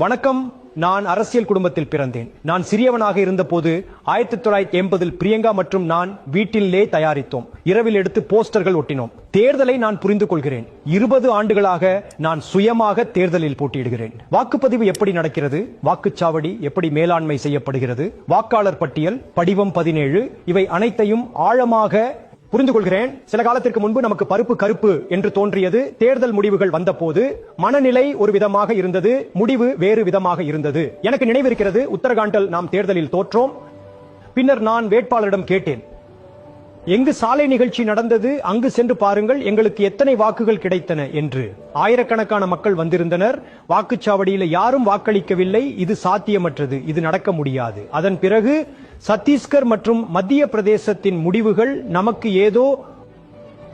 வணக்கம். நான் அரசியல் குடும்பத்தில் பிறந்தேன். நான் சிறியவனாக இருந்தபோது 1980 பிரியங்கா மற்றும் நான் வீட்டிலே தயாரித்தோம். இரவில் எடுத்து போஸ்டர்கள் ஒட்டினோம். தேர்தலை நான் புரிந்து கொள்கிறேன். 20 ஆண்டுகளாக நான் சுயமாக தேர்தலில் போட்டியிடுகிறேன். வாக்குப்பதிவு எப்படி நடக்கிறது, வாக்குச்சாவடி எப்படி மேலாண்மை செய்யப்படுகிறது, வாக்காளர் பட்டியல், படிவம் 17 இவை அனைத்தையும் ஆழமாக புரிந்து கொள்கிறேன். சில காலத்திற்கு முன்பு நமக்கு பருப்பு கருப்பு என்று தோன்றியது. தேர்தல் முடிவுகள் வந்தபோது மனநிலை ஒரு விதமாக இருந்தது, முடிவு வேறு விதமாக இருந்தது. எனக்கு நினைவிருக்கிறது, உத்தரகாண்டில் நாம் தேர்தலில் தோற்றோம். பின்னர் நான் வேட்பாளரிடம் கேட்டேன், எங்கு சாலை நிகழ்ச்சி நடந்தது அங்கு சென்று பாருங்கள், எங்களுக்கு எத்தனை வாக்குகள் கிடைத்தன என்று. ஆயிரக்கணக்கான மக்கள் வந்திருந்தனர். வாக்குச்சாவடியில் யாரும் வாக்களிக்கவில்லை. இது சாத்தியமற்றது, இது நடக்க முடியாது. அதன் பிறகு சத்தீஸ்கர் மற்றும் மத்திய பிரதேசத்தின் முடிவுகள் நமக்கு ஏதோ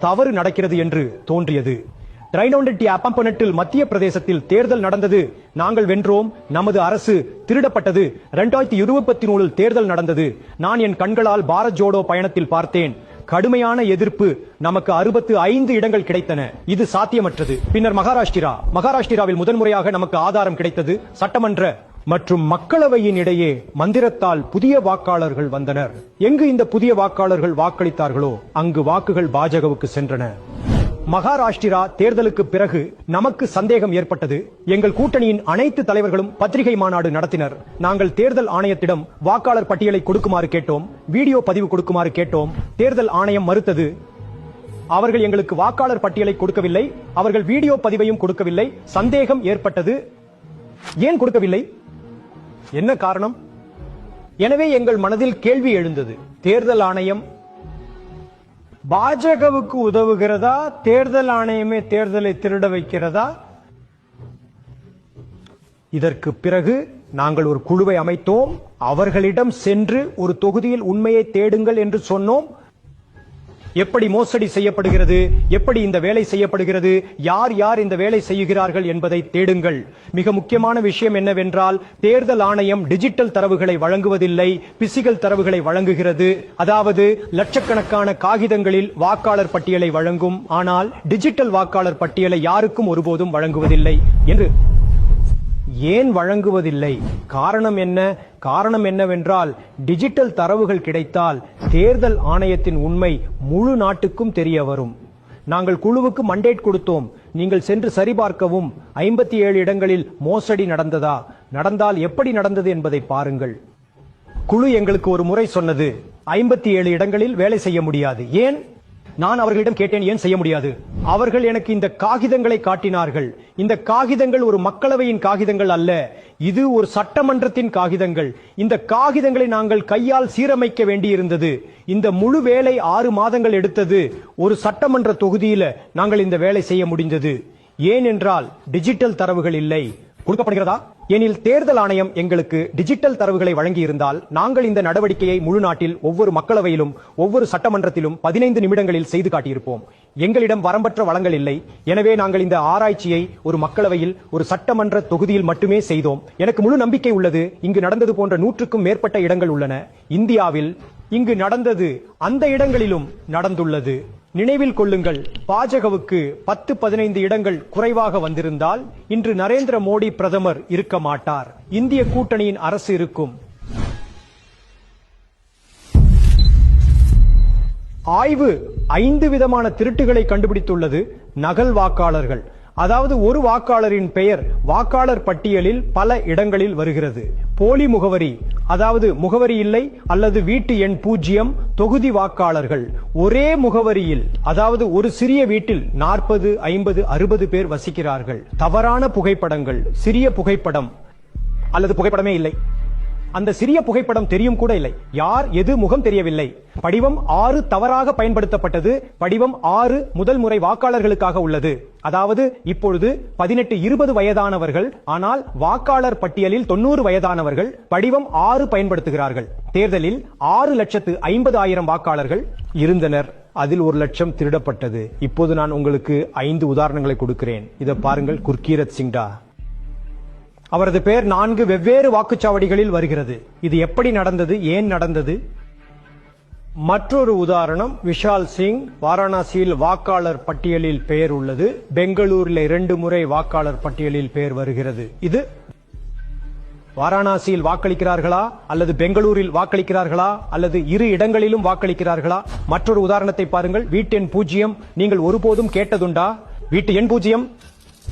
தவறு நடக்கிறது என்று தோன்றியது. ட்ரைனோண்டட்டில் மத்திய பிரதேசத்தில் தேர்தல் நடந்தது. நாங்கள் வென்றோம். நமது அரசு திருடப்பட்டது. 2023 தேர்தல் நடந்தது. நான் என் கண்களால் பாரத் ஜோடோ பயணத்தில் பார்த்தேன். கடுமையான எதிர்ப்பு. நமக்கு 65 இடங்கள் கிடைத்தன. இது சாத்தியமற்றது. பின்னர் மகாராஷ்டிராவில் முதன்முறையாக நமக்கு ஆதாரம் கிடைத்தது. சட்டமன்ற மற்றும் மக்களவையின் இடையே மந்திரத்தால் புதிய வாக்காளர்கள் வந்தனர். எங்கு இந்த புதிய வாக்காளர்கள் வாக்களித்தார்களோ அங்கு வாக்குகள் பாஜகவுக்கு சென்றன. மகாராஷ்டிரா தேர்தலுக்கு பிறகு நமக்கு சந்தேகம் ஏற்பட்டது. எங்கள் கூட்டணியின் அனைத்து தலைவர்களும் பத்திரிகை மாநாடு நடத்தினர். நாங்கள் தேர்தல் ஆணையத்திடம் வாக்காளர் பட்டியலை கொடுக்குமாறு கேட்டோம், வீடியோ பதிவு கொடுக்குமாறு கேட்டோம். தேர்தல் ஆணையம் மறுத்தது. அவர்கள் எங்களுக்கு வாக்காளர் பட்டியலை கொடுக்கவில்லை, அவர்கள் வீடியோ பதிவையும் கொடுக்கவில்லை. சந்தேகம் ஏற்பட்டது. ஏன் கொடுக்கவில்லை? என்ன காரணம்? எனவே எங்கள் மனதில் கேள்வி எழுந்தது, தேர்தல் ஆணையம் பாஜகவுக்கு உதவுகிறதா, தேர்தல் ஆணையமே தேர்தலை திருட வைக்கிறதா? இதற்கு பிறகு நாங்கள் ஒரு குழுவை அமைத்தோம். அவர்களிடம் சென்று ஒரு தொகுதியில் உண்மையை தேடுங்கள் என்று சொன்னோம். எப்படி மோசடி செய்யப்படுகிறது, எப்படி இந்த வேலை செய்யப்படுகிறது, யார் யார் இந்த வேலை செய்கிறார்கள் என்பதை தேடுங்கள். மிக முக்கியமான விஷயம் என்னவென்றால், தேர்தல் ஆணையம் டிஜிட்டல் தரவுகளை வழங்குவதில்லை, பிசிக்கல் தரவுகளை வழங்குகிறது. அதாவது லட்சக்கணக்கான காகிதங்களில் வாக்காளர் பட்டியலை வழங்கும், ஆனால் டிஜிட்டல் வாக்காளர் பட்டியலை யாருக்கும் ஒருபோதும் வழங்குவதில்லை என்று. ஏன் வழங்குவதில்லை? காரணம் என்ன? காரணம் என்னவென்றால், டிஜிட்டல் தரவுகள் கிடைத்தால் தேர்தல் ஆணையத்தின் உண்மை முழு நாட்டுக்கும் தெரிய வரும். நாங்கள் குழுவுக்கு மண்டேட் கொடுத்தோம். நீங்கள் சென்று சரிபார்க்கவும். 57 இடங்களில் மோசடி நடந்ததா, நடந்தால் எப்படி நடந்தது என்பதை பாருங்கள். குழு எங்களுக்கு ஒரு முறை சொன்னது, 57 இடங்களில் வேலை செய்ய முடியாது. ஏன்? நான் அவர்களிடம் கேட்டேன், ஏன் செய்ய முடியாது? அவர்கள் எனக்கு இந்த காகிதங்களை காட்டினார்கள். இந்த காகிதங்கள் ஒரு மக்களவையின் காகிதங்கள் அல்ல, இது ஒரு சட்டமன்றத்தின் காகிதங்கள். இந்த காகிதங்களை நாங்கள் கையால் சீரமைக்க வேண்டியிருந்தது. இந்த முழு வேலை 6 மாதங்கள் எடுத்தது. ஒரு சட்டமன்ற தொகுதியில நாங்கள் இந்த வேலை செய்ய முடிந்தது. ஏனென்றால் டிஜிட்டல் தரவுகள் இல்லை. கொடுக்கப்படுகிறதா? எனில் தேர்தல் ஆணையம் எங்களுக்கு டிஜிட்டல் தரவுகளை வழங்கி இருந்தால் நாங்கள் இந்த நடவடிக்கையை முழு நாட்டில் ஒவ்வொரு மக்களவையிலும் ஒவ்வொரு சட்டமன்றத்திலும் 15 நிமிடங்களில் செய்து காட்டியிருப்போம். எங்களிடம் வரம்பற்ற வளங்கள் இல்லை. எனவே நாங்கள் இந்த ஆராய்ச்சியை ஒரு மக்களவையில் ஒரு சட்டமன்ற தொகுதியில் மட்டுமே செய்தோம். எனக்கு முழு நம்பிக்கை உள்ளது. இங்கு நடந்தது போன்ற 100க்கும் மேற்பட்ட இடங்கள் உள்ளன. இந்தியாவில் இங்கு நடந்தது அந்த இடங்களிலும் நடந்துள்ளது. நினைவில் கொள்ளுங்கள், பாஜகவுக்கு 10-15 இடங்கள் குறைவாக வந்திருந்தால் இன்று நரேந்திர மோடி பிரதமர் இருக்க மாட்டார். இந்திய கூட்டணியின் அரசு இருக்கும். ஆய்வு 5 விதமான திருட்டுகளை கண்டுபிடித்துள்ளது. நகல் வாக்காளர்கள், அதாவது ஒரு வாக்காளரின் பெயர் வாக்காளர் பட்டியலில் பல இடங்களில் வருகிறது. போலி முகவரி, அதாவது முகவரி இல்லை அல்லது வீட்டு எண் 0. தொகுதி வாக்காளர்கள் ஒரே முகவரியில், அதாவது ஒரு சிறிய வீட்டில் 40, 50, 60 பேர் வசிக்கிறார்கள். தவறான புகைப்படங்கள், சிறிய புகைப்படம் அல்லது புகைப்படமே இல்லை. அந்த சிறிய புகைப்படம் தெரியும் கூட இல்லை. யார் எது முகம் தெரியவில்லை. படிவம் 6 தவறாக பயன்படுத்தப்பட்டது. படிவம் 6 முதல் முறை வாக்காளர்களுக்காக உள்ளது. அதாவது இப்பொழுது 18-20 வயதானவர்கள், ஆனால் வாக்காளர் பட்டியலில் 90 வயதானவர்கள் படிவம் 6 பயன்படுத்துகிறார்கள். தேர்தலில் 6,50,000 வாக்காளர்கள் இருந்தனர். அதில் 1 லட்சம் திருடப்பட்டது. இப்போது நான் உங்களுக்கு 5 உதாரணங்களை கொடுக்கிறேன். இதை பாருங்கள். குர்கீரத் சிங்டா, அவரது பெயர் 4 வெவ்வேறு வாக்குச்சாவடிகளில் வருகிறது. இது எப்படி நடந்தது, ஏன் நடந்தது? மற்றொரு உதாரணம், விஷால் சிங், வாரணாசியில் வாக்காளர் பட்டியலில் பெயர் உள்ளது. பெங்களூரில் 2 முறை வாக்காளர் பட்டியலில் பெயர் வருகிறது. இது வாரணாசியில் வாக்களிக்கிறார்களா அல்லது பெங்களூரில் வாக்களிக்கிறார்களா அல்லது இரு இடங்களிலும் வாக்களிக்கிறார்களா? மற்றொரு உதாரணத்தை பாருங்கள். வீட்டு எண் 0 நீங்கள் ஒருபோதும் கேட்டதுண்டா? வீட்டு எண் 0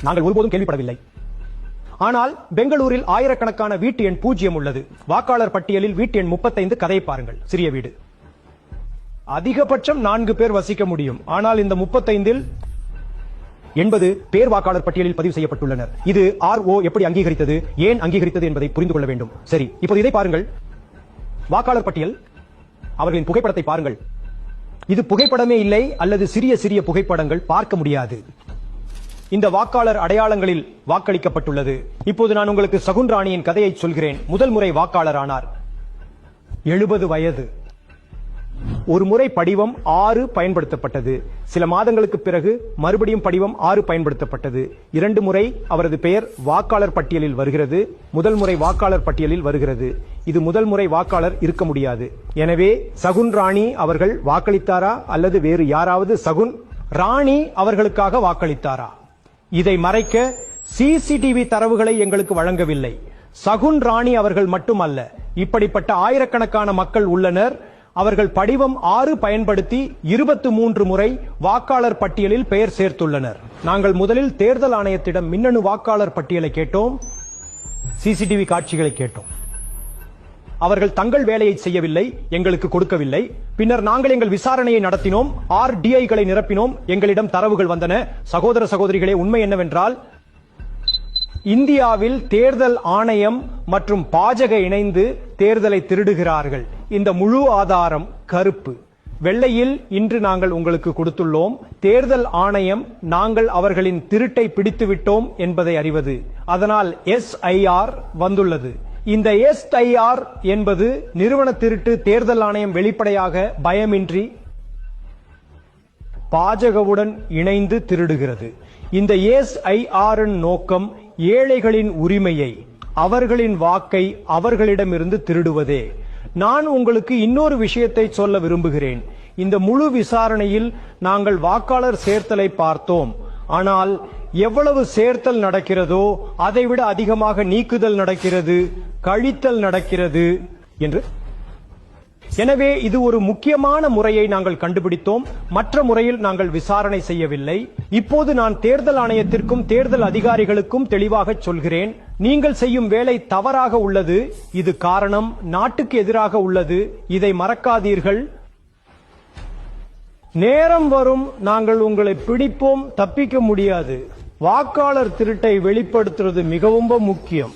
நாங்கள் ஒருபோதும் கேள்விப்படவில்லை. ஆனால் பெங்களூரில் ஆயிரக்கணக்கான வீட்டு எண் 0 உள்ளது. வாக்காளர் பட்டியலில் வீட்டு எண் 35 கதையை பாருங்கள். சிறிய வீடு, அதிகபட்சம் 4 பேர் வசிக்க முடியும். ஆனால் இந்த 35இல் 80 பேர் வாக்காளர் பட்டியலில் பதிவு செய்யப்பட்டுள்ளனர். இது RO எப்படி அங்கீகரித்தது, ஏன் அங்கீகரித்தது என்பதை புரிந்து கொள்ள வேண்டும். சரி, இப்போது இதை பாருங்கள். வாக்காளர் பட்டியல், அவர்களின் புகைப்படத்தை பாருங்கள். இது புகைப்படமே இல்லை, அல்லது சிறிய சிறிய புகைப்படங்கள் பார்க்க முடியாது. இந்த வாக்காளர் அடையாளங்களில் வாக்களிக்கப்பட்டுள்ளது. இப்போது நான் உங்களுக்கு சகுன் ராணியின் கதையை சொல்கிறேன். முதல் முறை வாக்காளர் ஆனார். 70 வயது. ஒரு முறை படிவம் 6 பயன்படுத்தப்பட்டது. சில மாதங்களுக்கு பிறகு மறுபடியும் படிவம் 6 பயன்படுத்தப்பட்டது. 2 முறை அவரது பெயர் வாக்காளர் பட்டியலில் வருகிறது. முதல் முறை வாக்காளர் பட்டியலில் வருகிறது. இது முதல் முறை வாக்காளர் இருக்க முடியாது. எனவே சகுன் ராணி அவர்கள் வாக்களித்தாரா அல்லது வேறு யாராவது சகுன் ராணி அவர்களுக்காக வாக்களித்தாரா? இதை மறைக்க சிசிடிவி தரவுகளை எங்களுக்கு வழங்கவில்லை. சகுன் ராணி அவர்கள் மட்டுமல்ல, இப்படிப்பட்ட ஆயிரக்கணக்கான மக்கள் உள்ளனர். அவர்கள் படிவம் 6 பயன்படுத்தி 23 முறை வாக்காளர் பட்டியலில் பெயர் சேர்த்துள்ளனர். நாங்கள் முதலில் தேர்தல் ஆணையத்திடம் மின்னணு வாக்காளர் பட்டியலை கேட்டோம், சிசிடிவி காட்சிகளை கேட்டோம். அவர்கள் தங்கள் வேலையை செய்யவில்லை, எங்களுக்கு கொடுக்கவில்லை. பின்னர் நாங்கள் எங்கள் விசாரணையை நடத்தினோம், RDIகளை நிரப்பினோம். எங்களிடம் தரவுகள் வந்தன. சகோதர சகோதரிகளே, உண்மை என்னவென்றால் இந்தியாவில் தேர்தல் ஆணையம் மற்றும் பாஜக இணைந்து தேர்தலை திருடுகிறார்கள். இந்த முழு ஆதாரம் கருப்பு வெள்ளையில் இன்று நாங்கள் உங்களுக்கு கொடுத்துள்ளோம். தேர்தல் ஆணையம் நாங்கள் அவர்களின் திருட்டை பிடித்து விட்டோம் என்பதை அறிவது. அதனால் SIR வந்துள்ளது. இந்த SIR என்பது நிறுவன திருட்டு. தேர்தல் ஆணையம் வெளிப்படையாக பயமின்றி பாஜகவுடன் இணைந்து திருடுகிறது. இந்த SIR நோக்கம் ஏழைகளின் உரிமையை, அவர்களின் வாக்கை அவர்களிடமிருந்து திருடுவதே. நான் உங்களுக்கு இன்னொரு விஷயத்தை சொல்ல விரும்புகிறேன். இந்த முழு விசாரணையில் நாங்கள் வாக்காளர் சேர்த்தலை பார்த்தோம். ஆனால் எவ்வளவு சேர்த்தல் நடக்கிறதோ அதைவிட அதிகமாக நீக்குதல் நடக்கிறது, கழித்தல் நடக்கிறது என்று. எனவே இது ஒரு முக்கியமான முறையை நாங்கள் கண்டுபிடித்தோம். மற்ற முறையில் நாங்கள் விசாரணை செய்யவில்லை. இப்போது நான் தேர்தல் ஆணையத்திற்கும் தேர்தல் அதிகாரிகளுக்கும் தெளிவாக சொல்கிறேன், நீங்கள் செய்யும் வேலை தவறாக உள்ளது. இது காரணம் நாட்டுக்கு எதிராக உள்ளது. இதை மறக்காதீர்கள். நேரம் வரும், நாங்கள் உங்களை பிடிப்போம், தப்பிக்க முடியாது. வாக்காளர் திருட்டை வெளிப்படுத்துவது மிகவும் முக்கியம்.